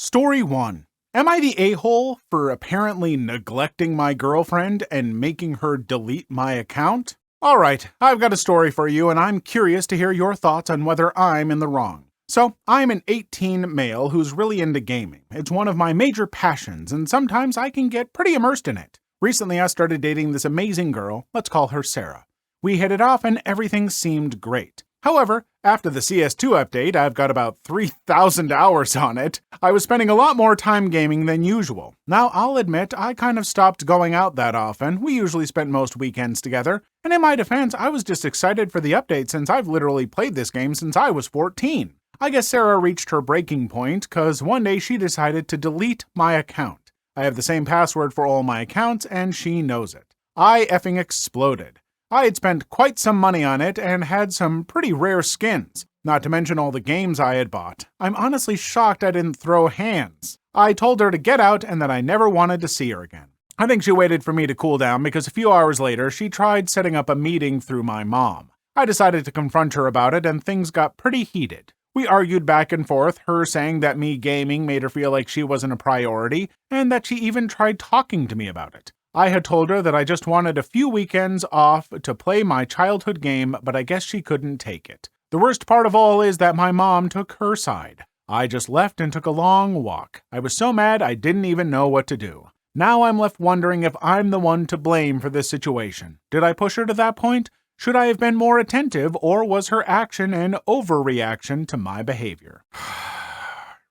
Story 1. Am I the a-hole for apparently neglecting my girlfriend and making her delete my account? Alright, I've got a story for you and I'm curious to hear your thoughts on whether I'm in the wrong. So, I'm an 18 male who's really into gaming. It's one of my major passions and sometimes I can get pretty immersed in it. Recently I started dating this amazing girl, let's call her Sarah. We hit it off and everything seemed great. However, after the CS2 update, I've got about 3,000 hours on it. I was spending a lot more time gaming than usual. Now, I'll admit, I kind of stopped going out that often. We usually spent most weekends together. And in my defense, I was just excited for the update since I've literally played this game since I was 14. I guess Sarah reached her breaking point, cause one day she decided to delete my account. I have the same password for all my accounts, and she knows it. I effing exploded. I had spent quite some money on it and had some pretty rare skins, not to mention all the games I had bought. I'm honestly shocked I didn't throw hands. I told her to get out and that I never wanted to see her again. I think she waited for me to cool down because a few hours later she tried setting up a meeting through my mom. I decided to confront her about it and things got pretty heated. We argued back and forth, her saying that me gaming made her feel like she wasn't a priority and that she even tried talking to me about it. I had told her that I just wanted a few weekends off to play my childhood game, but I guess she couldn't take it. The worst part of all is that my mom took her side. I just left and took a long walk. I was so mad I didn't even know what to do. Now I'm left wondering if I'm the one to blame for this situation. Did I push her to that point? Should I have been more attentive, or was her action an overreaction to my behavior?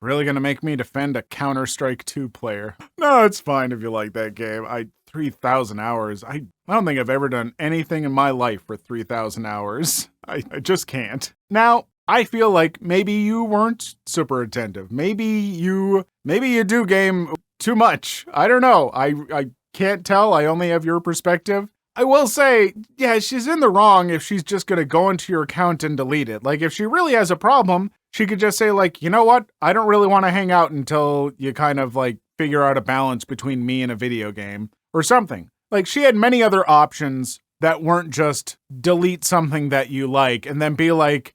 Really gonna make me defend a Counter-Strike 2 player? No, it's fine if you like that game. 3,000 hours. I don't think I've ever done anything in my life for 3,000 hours. I just can't. Now, I feel like maybe you weren't super attentive. Maybe you do game too much. I don't know. I can't tell. I only have your perspective. I will say, yeah, she's in the wrong if she's just gonna go into your account and delete it. Like, if she really has a problem, she could just say, like, you know what? I don't really want to hang out until you kind of, like, figure out a balance between me and a video game. Or something. Like, she had many other options that weren't just delete something that you like and then be like,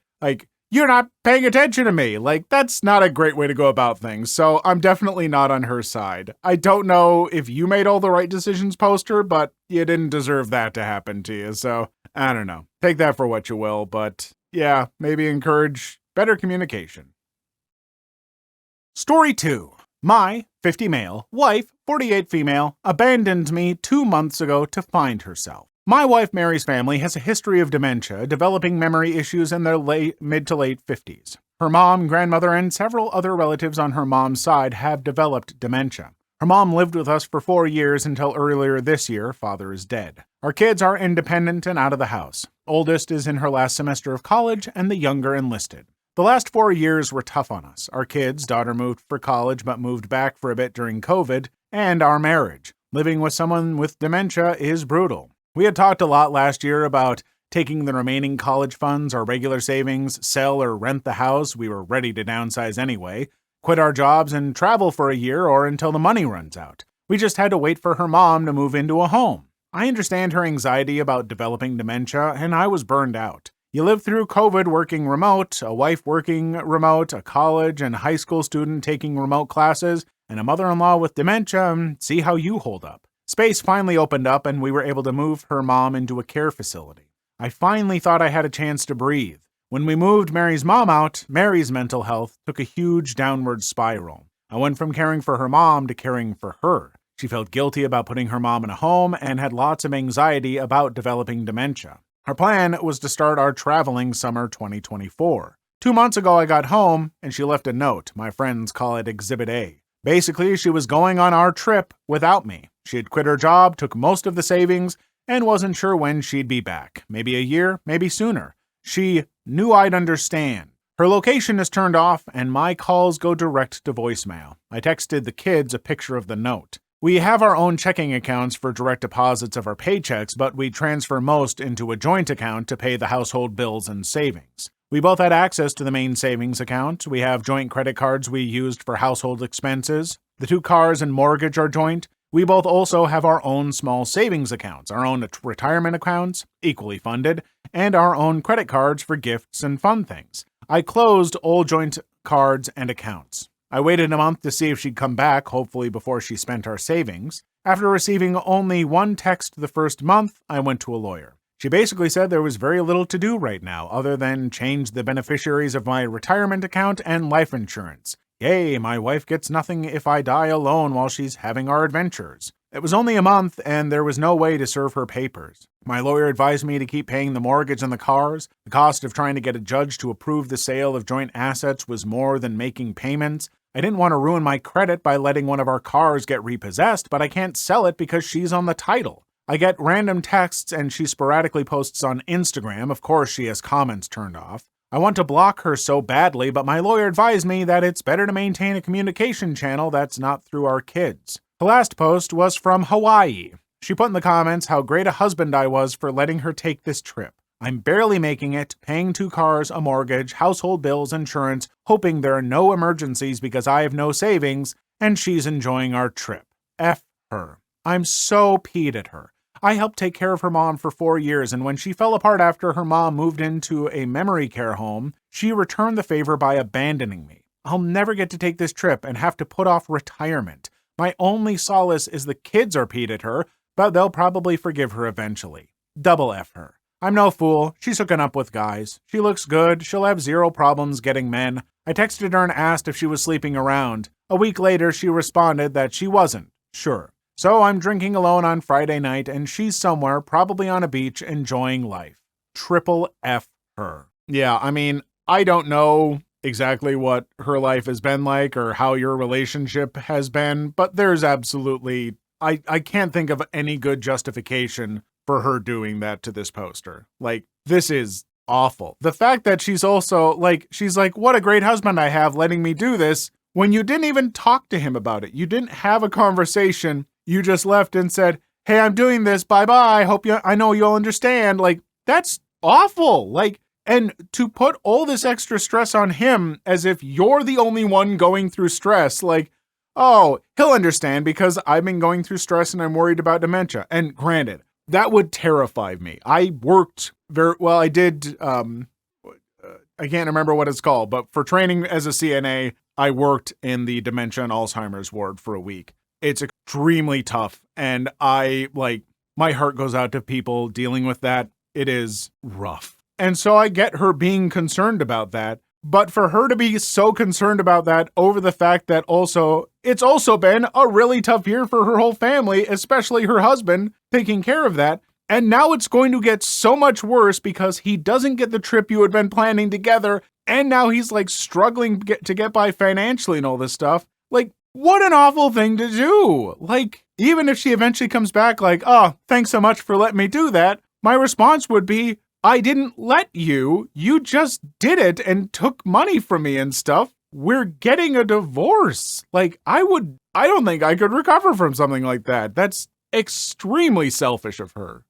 you're not paying attention to me. Like, that's not a great way to go about things. So I'm definitely not on her side. I don't know if you made all the right decisions, poster, but you didn't deserve that to happen to you. So I don't know. Take that for what you will. But yeah, maybe encourage better communication. Story 2. My 50 male wife, 48 female, abandoned me 2 months ago to find herself. My wife Mary's family has a history of dementia, developing memory issues in their mid to late 50s. Her mom, grandmother, and several other relatives on her mom's side have developed dementia. Her mom lived with us for 4 years until earlier this year. Father is dead. Our kids are independent and out of the house. Oldest is in her last semester of college, and the younger enlisted. The last 4 years were tough on us. Our kids, daughter moved for college but moved back for a bit during COVID, and our marriage. Living with someone with dementia is brutal. We had talked a lot last year about taking the remaining college funds or regular savings, sell or rent the house. We were ready to downsize anyway, quit our jobs and travel for a year or until the money runs out. We just had to wait for her mom to move into a home. I understand her anxiety about developing dementia, and I was burned out. You live through COVID working remote, a wife working remote, a college and high school student taking remote classes, and a mother-in-law with dementia, and see how you hold up. Space finally opened up and we were able to move her mom into a care facility. I finally thought I had a chance to breathe. When we moved Mary's mom out, Mary's mental health took a huge downward spiral. I went from caring for her mom to caring for her. She felt guilty about putting her mom in a home and had lots of anxiety about developing dementia. Our plan was to start our traveling summer 2024. 2 months ago I got home and she left a note. My friends call it Exhibit A. Basically, she was going on our trip without me. She had quit her job, took most of the savings, and wasn't sure when she'd be back. Maybe a year, maybe sooner. She knew I'd understand. Her location is turned off, and my calls go direct to voicemail. I texted the kids a picture of the note. We have our own checking accounts for direct deposits of our paychecks, but we transfer most into a joint account to pay the household bills and savings. We both had access to the main savings account. We have joint credit cards we used for household expenses. The 2 cars and mortgage are joint. We both also have our own small savings accounts, our own retirement accounts, equally funded, and our own credit cards for gifts and fun things. I closed all joint cards and accounts. I waited a month to see if she'd come back, hopefully before she spent our savings. After receiving only one text the first month, I went to a lawyer. She basically said there was very little to do right now other than change the beneficiaries of my retirement account and life insurance. Yay, my wife gets nothing if I die alone while she's having our adventures. It was only a month, and there was no way to serve her papers. My lawyer advised me to keep paying the mortgage on the cars. The cost of trying to get a judge to approve the sale of joint assets was more than making payments. I didn't want to ruin my credit by letting one of our cars get repossessed, but I can't sell it because she's on the title. I get random texts and she sporadically posts on Instagram. Of course, she has comments turned off. I want to block her so badly, but my lawyer advised me that it's better to maintain a communication channel that's not through our kids. The last post was from Hawaii. She put in the comments how great a husband I was for letting her take this trip. I'm barely making it, paying 2 cars, a mortgage, household bills, insurance, hoping there are no emergencies because I have no savings, and she's enjoying our trip. F her. I'm so peeved at her. I helped take care of her mom for 4 years, and when she fell apart after her mom moved into a memory care home, she returned the favor by abandoning me. I'll never get to take this trip and have to put off retirement. My only solace is the kids are peeved at her, but they'll probably forgive her eventually. Double F her. I'm no fool. She's hooking up with guys. She looks good. She'll have 0 problems getting men. I texted her and asked if she was sleeping around. A week later, she responded that she wasn't. Sure. So I'm drinking alone on Friday night, and she's somewhere, probably on a beach, enjoying life. Triple F her. Yeah, I mean, I don't know exactly what her life has been like or how your relationship has been, but there's absolutely, I can't think of any good justification for her doing that to this poster. Like, this is awful. The fact that she's also, she's like, what a great husband I have letting me do this, when you didn't even talk to him about it. You didn't have a conversation. You just left and said, hey, I'm doing this. Bye-bye. I know you'll understand. That's awful. And to put all this extra stress on him as if you're the only one going through stress, oh, he'll understand because I've been going through stress and I'm worried about dementia. And granted, that would terrify me. I worked I did, I can't remember what it's called, but for training as a CNA, I worked in the dementia and Alzheimer's ward for a week. It's extremely tough, and my heart goes out to people dealing with that. It is rough. And so I get her being concerned about that, but for her to be so concerned about that over the fact that it's also been a really tough year for her whole family, especially her husband, taking care of that, and now it's going to get so much worse because he doesn't get the trip you had been planning together, and now he's struggling to get by financially and all this stuff. What an awful thing to do. Even if she eventually comes back oh, thanks so much for letting me do that, my response would be, I didn't let you. You just did it and took money from me and stuff. We're getting a divorce. I don't think I could recover from something like that. That's extremely selfish of her.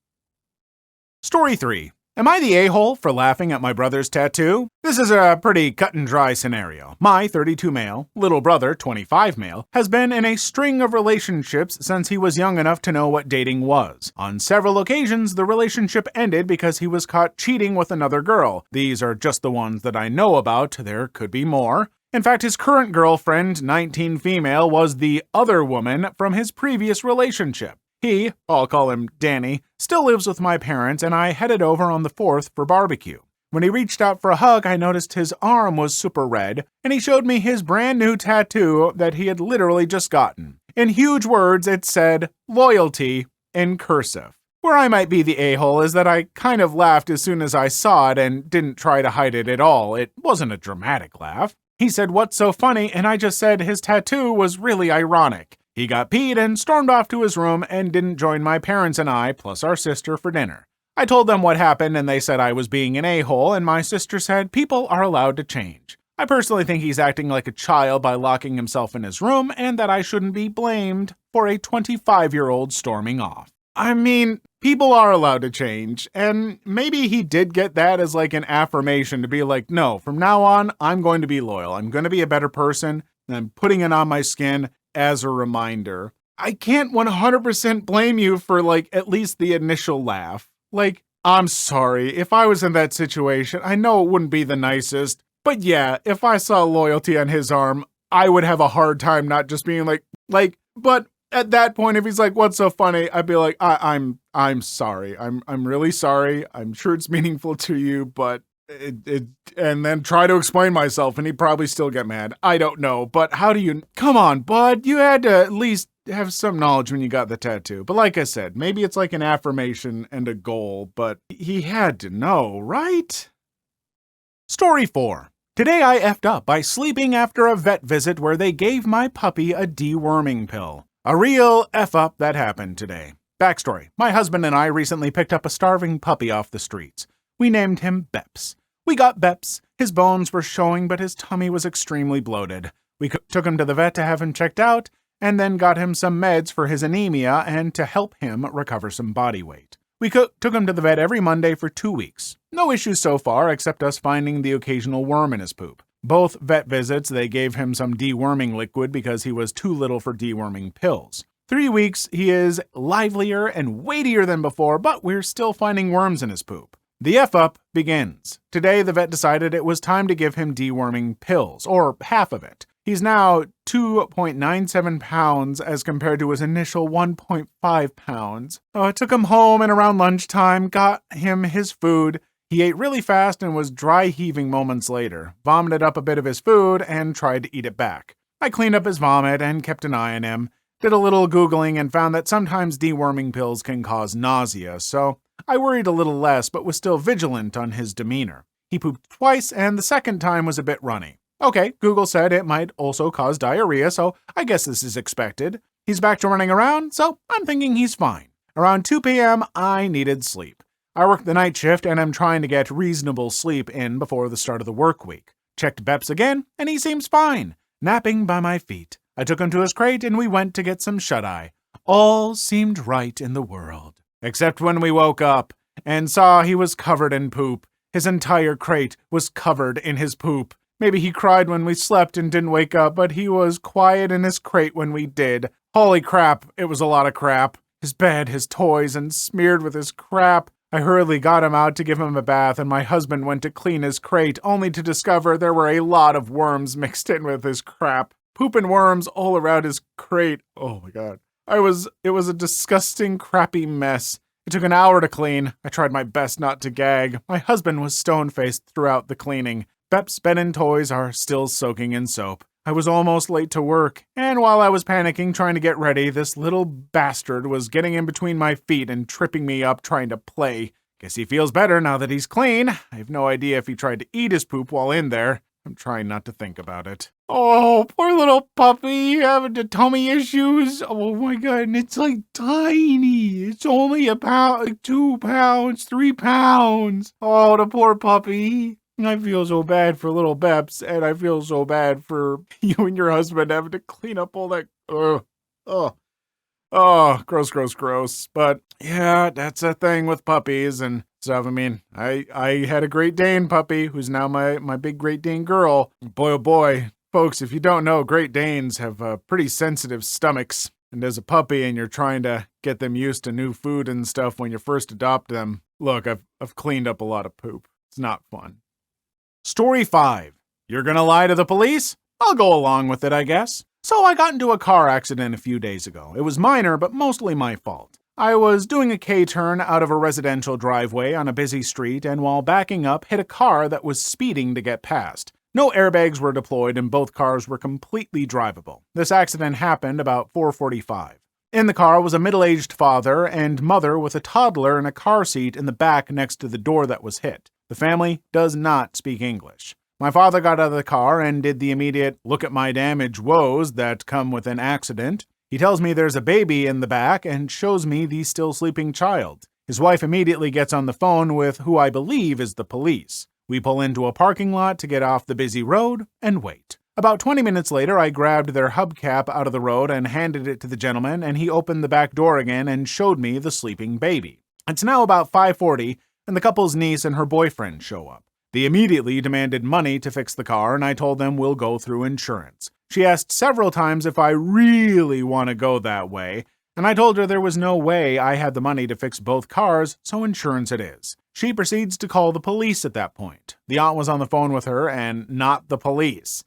Story 3. Am I the a-hole for laughing at my brother's tattoo? This is a pretty cut and dry scenario. My 32 male, little brother, 25 male, has been in a string of relationships since he was young enough to know what dating was. On several occasions, the relationship ended because he was caught cheating with another girl. These are just the ones that I know about. There could be more. In fact, his current girlfriend, 19 female, was the other woman from his previous relationship. He, I'll call him Danny, still lives with my parents, and I headed over on the 4th for barbecue. When he reached out for a hug, I noticed his arm was super red, and he showed me his brand new tattoo that he had literally just gotten. In huge words, it said, loyalty, in cursive. Where I might be the a-hole is that I kind of laughed as soon as I saw it and didn't try to hide it at all. It wasn't a dramatic laugh. He said, what's so funny? And I just said his tattoo was really ironic. He got peed and stormed off to his room and didn't join my parents and I, plus our sister, for dinner. I told them what happened and they said I was being an a-hole, and my sister said people are allowed to change. I personally think he's acting like a child by locking himself in his room and that I shouldn't be blamed for a 25-year-old storming off. I mean, people are allowed to change, and maybe he did get that as an affirmation to be no, from now on, I'm going to be loyal. I'm going to be a better person, and I'm putting it on my skin as a reminder. I can't 100% blame you for at least the initial laugh. I'm sorry, if I was in that situation, I know it wouldn't be the nicest, but yeah, if I saw loyalty on his arm, I would have a hard time not just being but at that point, if he's like, what's so funny? I'd be like, I'm sorry. I'm really sorry. I'm sure it's meaningful to you, but and then try to explain myself, and he'd probably still get mad. I don't know, but come on, bud, you had to at least have some knowledge when you got the tattoo. But like I said, maybe it's like an affirmation and a goal, but he had to know, right? Story 4. Today I effed up by sleeping after a vet visit where they gave my puppy a deworming pill. A real F up that happened today. Backstory. My husband and I recently picked up a starving puppy off the streets. We named him Beps. We got Beps. His bones were showing, but his tummy was extremely bloated. We took him to the vet to have him checked out, and then got him some meds for his anemia and to help him recover some body weight. We took him to the vet every Monday for 2 weeks. No issues so far, except us finding the occasional worm in his poop. Both vet visits, they gave him some deworming liquid because he was too little for deworming pills. 3 weeks, he is livelier and weightier than before, but we're still finding worms in his poop. The F-up begins. Today, the vet decided it was time to give him deworming pills, or half of it. He's now 2.97 pounds as compared to his initial 1.5 pounds. I took him home and around lunchtime, got him his food. He ate really fast and was dry heaving moments later, vomited up a bit of his food and tried to eat it back. I cleaned up his vomit and kept an eye on him, did a little Googling and found that sometimes deworming pills can cause nausea, so I worried a little less but was still vigilant on his demeanor. He pooped twice and the second time was a bit runny. Okay, Google said it might also cause diarrhea, so I guess this is expected. He's back to running around, so I'm thinking he's fine. Around 2 p.m., I needed sleep. I work the night shift and I'm trying to get reasonable sleep in before the start of the work week. Checked Beps again, and he seems fine, napping by my feet. I took him to his crate and we went to get some shut-eye. All seemed right in the world. Except when we woke up and saw he was covered in poop. His entire crate was covered in his poop. Maybe he cried when we slept and didn't wake up, but he was quiet in his crate when we did. Holy crap, it was a lot of crap. His bed, his toys, and smeared with his crap. I hurriedly got him out to give him a bath, and my husband went to clean his crate, only to discover there were a lot of worms mixed in with his crap. Poop and worms all around his crate. Oh my god. It was a disgusting, crappy mess. It took an hour to clean. I tried my best not to gag. My husband was stone-faced throughout the cleaning. Beps' bed and toys are still soaking in soap. I was almost late to work, and while I was panicking trying to get ready, this little bastard was getting in between my feet and tripping me up trying to play. Guess he feels better now that he's clean. I have no idea if he tried to eat his poop while in there. I'm trying not to think about it. Oh, poor little puppy having the tummy issues. Oh my god, and it's like tiny. It's only a pound, 2 pounds, 3 pounds. Oh, the poor puppy. I feel so bad for little Beps, and I feel so bad for you and your husband having to clean up all that. Gross, gross, gross. But yeah, that's a thing with puppies and stuff. I mean, I had a Great Dane puppy who's now my big Great Dane girl. Boy, oh boy. Folks, if you don't know, Great Danes have pretty sensitive stomachs. And as a puppy and you're trying to get them used to new food and stuff when you first adopt them, look, I've cleaned up a lot of poop. It's not fun. Story 5. You're gonna lie to the police? I'll go along with it, I guess. So I got into a car accident a few days ago. It was minor, but mostly my fault. I was doing a K-turn out of a residential driveway on a busy street, and while backing up, hit a car that was speeding to get past. No airbags were deployed, and both cars were completely drivable. This accident happened about 4:45. In the car was a middle-aged father and mother with a toddler in a car seat in the back next to the door that was hit. The family does not speak English. My father got out of the car and did the immediate look at my damage woes that come with an accident. He tells me there's a baby in the back and shows me the still sleeping child. His wife immediately gets on the phone with who I believe is the police. We pull into a parking lot to get off the busy road and wait. About 20 minutes later, I grabbed their hubcap out of the road and handed it to the gentleman, and he opened the back door again and showed me the sleeping baby. It's now about 5:40, and the couple's niece and her boyfriend show up. They immediately demanded money to fix the car, and I told them we'll go through insurance. She asked several times if I really want to go that way, and I told her there was no way I had the money to fix both cars, so insurance it is. She proceeds to call the police at that point. The aunt was on the phone with her, and not the police.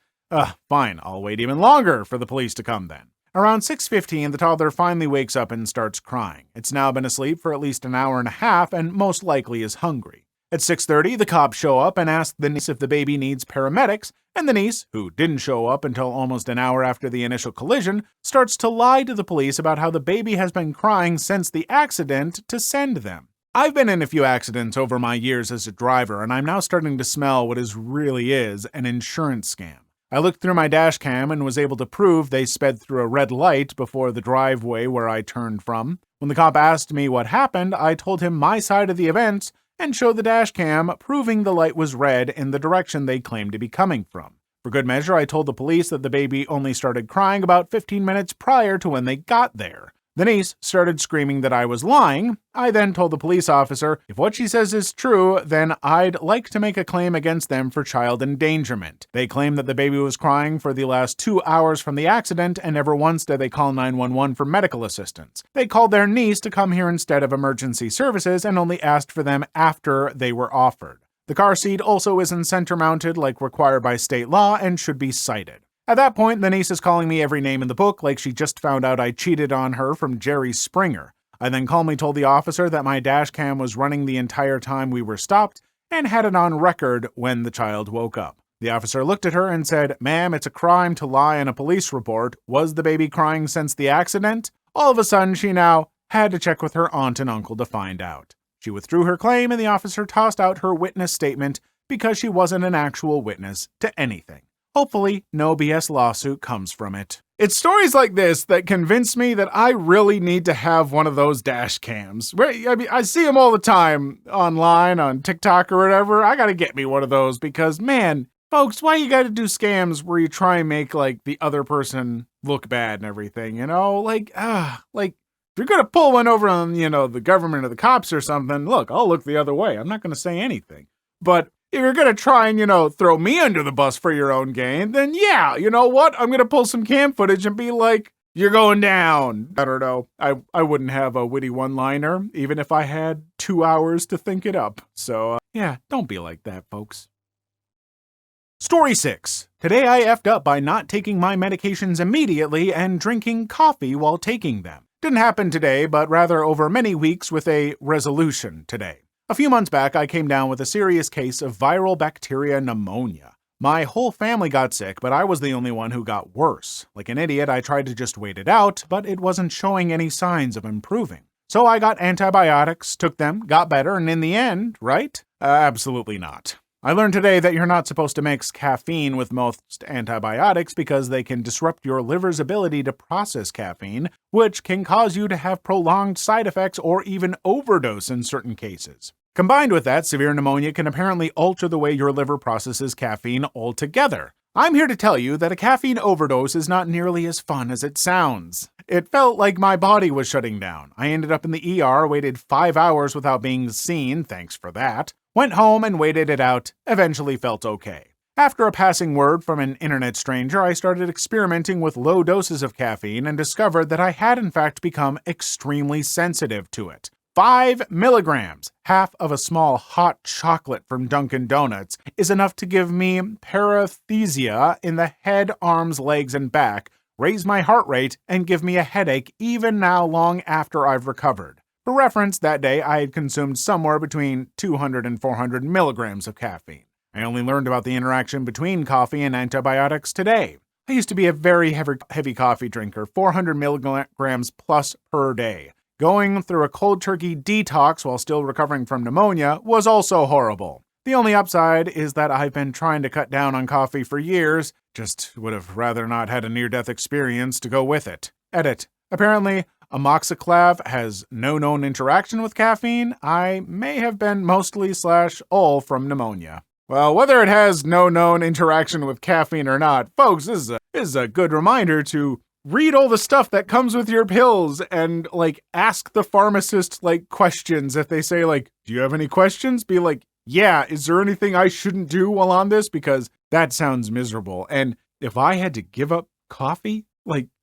Fine, I'll wait even longer for the police to come then. Around 6:15, the toddler finally wakes up and starts crying. It's now been asleep for at least an hour and a half and most likely is hungry. At 6:30, the cops show up and ask the niece if the baby needs paramedics, and the niece, who didn't show up until almost an hour after the initial collision, starts to lie to the police about how the baby has been crying since the accident to send them. I've been in a few accidents over my years as a driver, and I'm now starting to smell what really is an insurance scam. I looked through my dash cam and was able to prove they sped through a red light before the driveway where I turned from. When the cop asked me what happened, I told him my side of the events and showed the dash cam proving the light was red in the direction they claimed to be coming from. For good measure, I told the police that the baby only started crying about 15 minutes prior to when they got there. The niece started screaming that I was lying. I then told the police officer, if what she says is true, then I'd like to make a claim against them for child endangerment. They claim that the baby was crying for the last 2 hours from the accident, and never once did they call 911 for medical assistance. They called their niece to come here instead of emergency services and only asked for them after they were offered. The car seat also isn't center-mounted like required by state law and should be cited. At that point, the niece is calling me every name in the book like she just found out I cheated on her from Jerry Springer. I then calmly told the officer that my dash cam was running the entire time we were stopped and had it on record when the child woke up. The officer looked at her and said, "Ma'am, it's a crime to lie in a police report. Was the baby crying since the accident?" All of a sudden, she now had to check with her aunt and uncle to find out. She withdrew her claim and the officer tossed out her witness statement because she wasn't an actual witness to anything. Hopefully, no BS lawsuit comes from it. It's stories like this that convince me that I really need to have one of those dash cams. I see them all the time online, on TikTok or whatever. I gotta get me one of those because, man, folks, why you gotta do scams where you try and make, like, the other person look bad and everything, you know? If you're gonna pull one over on, the government or the cops or something, look, I'll look the other way. I'm not gonna say anything. But if you're gonna try and, throw me under the bus for your own gain, then yeah, you know what? I'm gonna pull some cam footage and be like, you're going down. I don't know. I wouldn't have a witty one-liner, even if I had 2 hours to think it up. So, yeah, don't be like that, folks. Story 6. Today I effed up by not taking my medications immediately and drinking coffee while taking them. Didn't happen today, but rather over many weeks with a resolution today. A few months back, I came down with a serious case of viral bacteria pneumonia. My whole family got sick, but I was the only one who got worse. Like an idiot, I tried to just wait it out, but it wasn't showing any signs of improving. So I got antibiotics, took them, got better, and in the end, right? Absolutely not. I learned today that you're not supposed to mix caffeine with most antibiotics because they can disrupt your liver's ability to process caffeine, which can cause you to have prolonged side effects or even overdose in certain cases. Combined with that, severe pneumonia can apparently alter the way your liver processes caffeine altogether. I'm here to tell you that a caffeine overdose is not nearly as fun as it sounds. It felt like my body was shutting down. I ended up in the ER, waited 5 hours without being seen, thanks for that. Went home and waited it out, eventually felt okay. After a passing word from an internet stranger, I started experimenting with low doses of caffeine and discovered that I had in fact become extremely sensitive to it. 5 milligrams, half of a small hot chocolate from Dunkin' Donuts, is enough to give me paresthesia in the head, arms, legs, and back, raise my heart rate, and give me a headache even now long after I've recovered. For reference, that day I had consumed somewhere between 200 and 400 milligrams of caffeine. I only learned about the interaction between coffee and antibiotics today. I used to be a very heavy coffee drinker, 400 milligrams plus per day. Going through a cold turkey detox while still recovering from pneumonia was also horrible. The only upside is that I've been trying to cut down on coffee for years, just would have rather not had a near-death experience to go with it. Edit. Apparently, amoxiclav has no known interaction with caffeine. I may have been mostly/all from pneumonia. Well, whether it has no known interaction with caffeine or not, folks, this is a good reminder to read all the stuff that comes with your pills and, ask the pharmacist, questions. If they say, do you have any questions? Be like, yeah, is there anything I shouldn't do while on this? Because that sounds miserable. And if I had to give up coffee,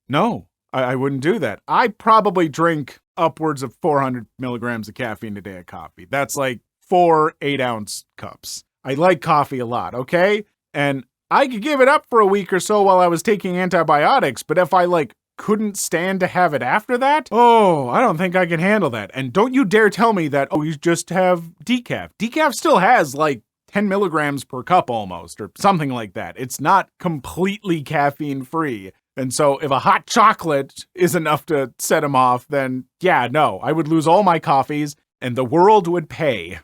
no, I wouldn't do that. I probably drink upwards of 400 milligrams of caffeine a day of coffee. That's 4 8-ounce cups. I like coffee a lot, okay? And I could give it up for a week or so while I was taking antibiotics, but if I, couldn't stand to have it after that? Oh, I don't think I can handle that. And don't you dare tell me that, you just have decaf. Decaf still has, 10 milligrams per cup almost, or something like that. It's not completely caffeine-free. And so if a hot chocolate is enough to set him off, then yeah, no, I would lose all my coffees, and the world would pay.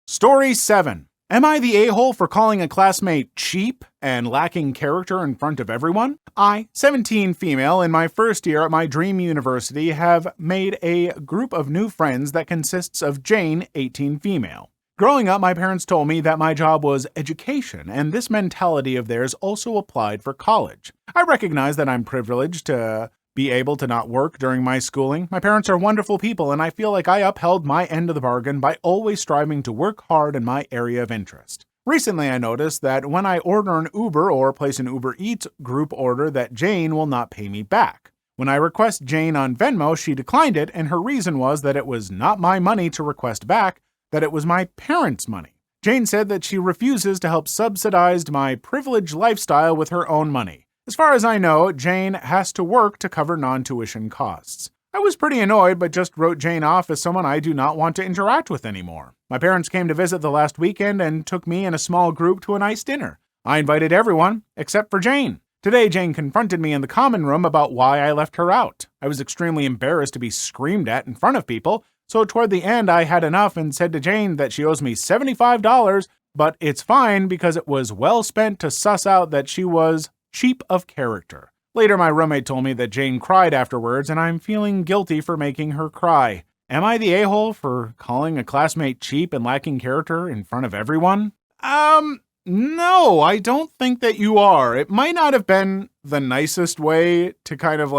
Story 7. Am I the a-hole for calling a classmate cheap and lacking character in front of everyone? I, 17 female, in my first year at my dream university, have made a group of new friends that consists of Jane, 18 female. Growing up, my parents told me that my job was education, and this mentality of theirs also applied for college. I recognize that I'm privileged to be able to not work during my schooling. My parents are wonderful people, and I feel like I upheld my end of the bargain by always striving to work hard in my area of interest. Recently, I noticed that when I order an Uber or place an Uber Eats group order that Jane will not pay me back. When I request Jane on Venmo, she declined it, and her reason was that it was not my money to request back, that it was my parents' money. Jane said that she refuses to help subsidize my privileged lifestyle with her own money. As far as I know, Jane has to work to cover non-tuition costs. I was pretty annoyed, but just wrote Jane off as someone I do not want to interact with anymore. My parents came to visit the last weekend and took me and a small group to a nice dinner. I invited everyone, except for Jane. Today, Jane confronted me in the common room about why I left her out. I was extremely embarrassed to be screamed at in front of people, so toward the end I had enough and said to Jane that she owes me $75, but it's fine because it was well spent to suss out that she was cheap of character. Later, my roommate told me that Jane cried afterwards, and I'm feeling guilty for making her cry. Am I the a-hole for calling a classmate cheap and lacking character in front of everyone? No, I don't think that you are. It might not have been the nicest way to kind of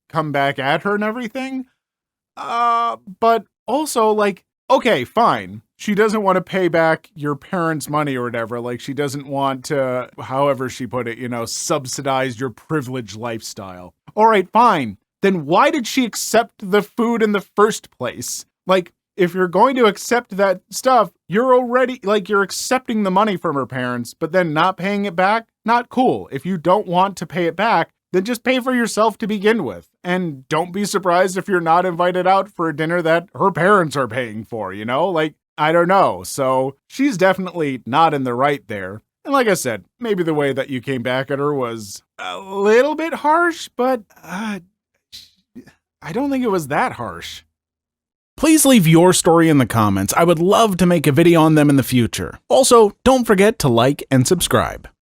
come back at her and everything. But also okay, fine. She doesn't want to pay back your parents' money or whatever. She doesn't want to, however she put it, subsidize your privileged lifestyle. All right, fine. Then why did she accept the food in the first place? If you're going to accept that stuff, you're already, you're accepting the money from her parents, but then not paying it back? Not cool. If you don't want to pay it back, then just pay for yourself to begin with. And don't be surprised if you're not invited out for a dinner that her parents are paying for, I don't know. So she's definitely not in the right there. And like I said, maybe the way that you came back at her was a little bit harsh, but I don't think it was that harsh. Please leave your story in the comments. I would love to make a video on them in the future. Also, don't forget to like and subscribe.